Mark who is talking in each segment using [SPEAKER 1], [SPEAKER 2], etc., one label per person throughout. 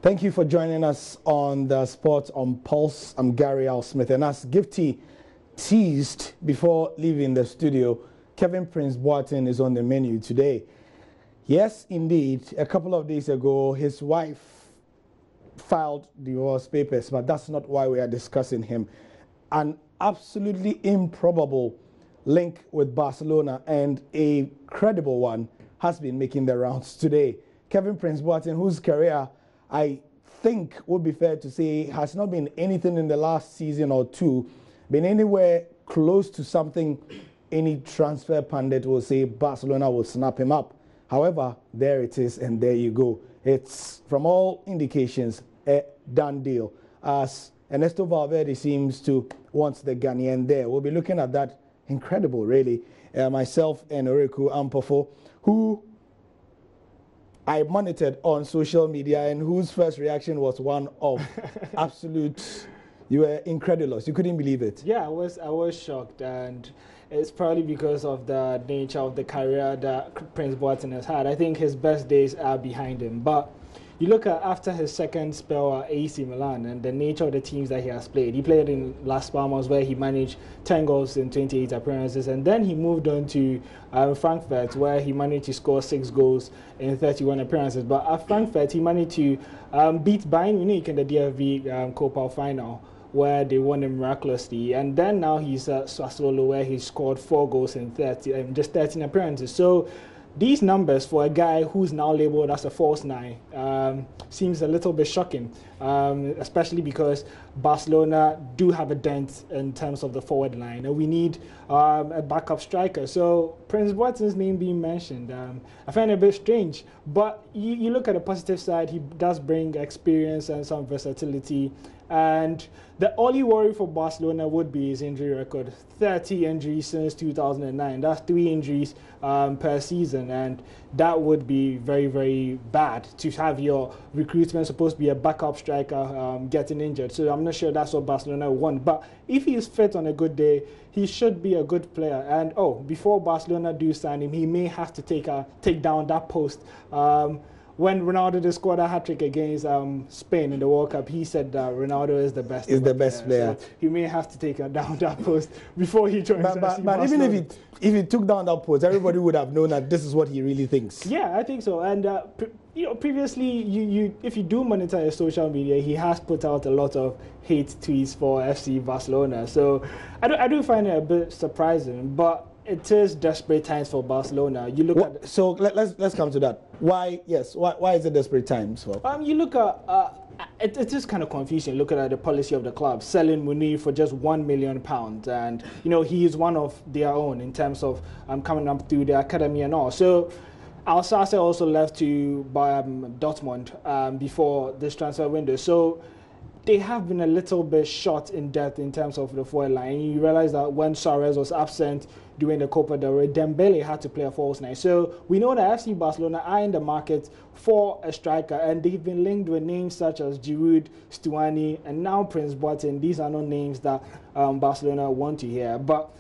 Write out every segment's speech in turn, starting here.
[SPEAKER 1] Thank you for joining us on the Sport on Pulse. I'm Gary Al Smith, and as Gifty teased before leaving the studio, Kevin Prince Boateng is on the menu today. Yes, indeed, a couple of days ago, his wife filed divorce papers, but that's not why we are discussing him. An absolutely improbable link with Barcelona, and a credible one, has been making the rounds today. Kevin Prince Boateng, whose career I think would be fair to say has not been anything in the last season or two, been anywhere close to something any transfer pundit will say Barcelona will snap him up. However, there it is, and there you go. It's, from all indications, a done deal, as Ernesto Valverde seems to want the Ghanaian there. We'll be looking at that. Incredible, really. Myself and Oreku Ampofo, who I monitored on social media and whose first reaction was one of absolute, you were incredulous. You couldn't believe it.
[SPEAKER 2] Yeah, I was shocked, and it's probably because of the nature of the career that Prince Boateng has had. I think his best days are behind him, but you look at after his second spell at AC Milan and the nature of the teams that he has played. He played in Las Palmas, where he managed 10 goals in 28 appearances, and then he moved on to Frankfurt, where he managed to score 6 goals in 31 appearances. But at Frankfurt, he managed to beat Bayern Munich in the DFB Copa final, where they won him miraculously. And then now he's at Sassuolo, where he scored 4 goals in just 13 appearances. So these numbers for a guy who's now labelled as a false nine seems a little bit shocking, especially because Barcelona do have a dent in terms of the forward line, and we need a backup striker. So Prince Boateng's name being mentioned, I find it a bit strange. But you look at the positive side, he does bring experience and some versatility. And the only worry for Barcelona would be his injury record. 30 injuries since 2009. That's 3 injuries per season, and that would be very, very bad to have your recruitment supposed to be a backup striker getting injured. So I'm not sure that's what Barcelona want. But if he is fit on a good day, he should be a good player. And before Barcelona do sign him, he may have to take down that post. When Ronaldo did score a hat-trick against Spain in the World Cup, he said that Ronaldo is the best.
[SPEAKER 1] Is the best player.
[SPEAKER 2] So he may have to take down that post before he joins.
[SPEAKER 1] But even if he took down that post, everybody would have known that this is what he really thinks.
[SPEAKER 2] Yeah, I think so. And previously, if you do monitor his social media, he has put out a lot of hate tweets for FC Barcelona. So I do find it a bit surprising, but it is desperate times for Barcelona. You look at
[SPEAKER 1] so let's come to that. Why is it desperate times for?
[SPEAKER 2] You look at it is kind of confusing looking at the policy of the club, selling Munir for just £1 million, and he is one of their own in terms of coming up through the academy and all. So Alsace also left to Dortmund before this transfer window. So they have been a little bit short in depth in terms of the forward line. You realize that when Suarez was absent during the Copa del Rey, Dembele had to play a false nine. So we know that FC Barcelona are in the market for a striker, and they've been linked with names such as Giroud, Stuani, and now Prince Boateng. These are not names that Barcelona want to hear. But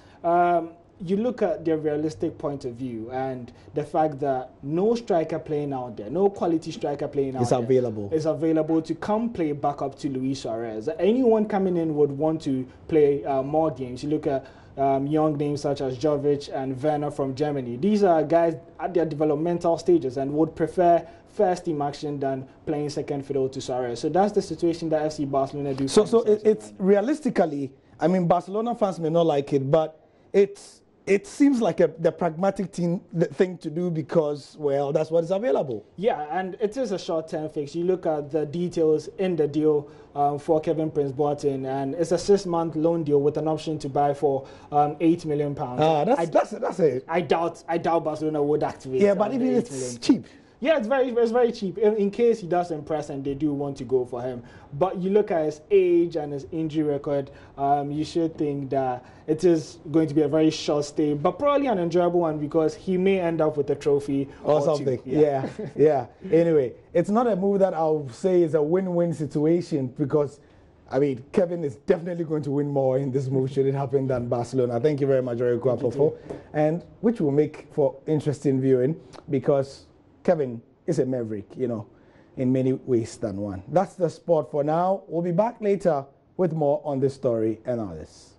[SPEAKER 2] you look at their realistic point of view and the fact that no striker playing out there, no quality striker playing out there is available to come play back up to Luis Suarez. Anyone coming in would want to play more games. You look at young names such as Jovic and Werner from Germany. These are guys at their developmental stages and would prefer first team action than playing second fiddle to Suarez. So that's the situation that FC Barcelona do.
[SPEAKER 1] So it's realistically, I mean, Barcelona fans may not like it, but it seems like the pragmatic thing to do because, well, that's what is available.
[SPEAKER 2] Yeah, and it is a short-term fix. You look at the details in the deal for Kevin Prince Boateng, and it's a 6-month loan deal with an option to buy for £8 million.
[SPEAKER 1] That's it.
[SPEAKER 2] I doubt Barcelona would activate.
[SPEAKER 1] Yeah, but even it's cheap.
[SPEAKER 2] Yeah, it's very cheap in case he does impress and they do want to go for him. But you look at his age and his injury record, you should think that it is going to be a very short stay, but probably an enjoyable one because he may end up with a trophy
[SPEAKER 1] or something. Yeah. Anyway, it's not a move that I'll say is a win-win situation because, I mean, Kevin is definitely going to win more in this move should it happen than Barcelona. Thank you very much, Oreku Ampofo, and which will make for interesting viewing because Kevin is a maverick, in many ways than one. That's the sport for now. We'll be back later with more on this story and others.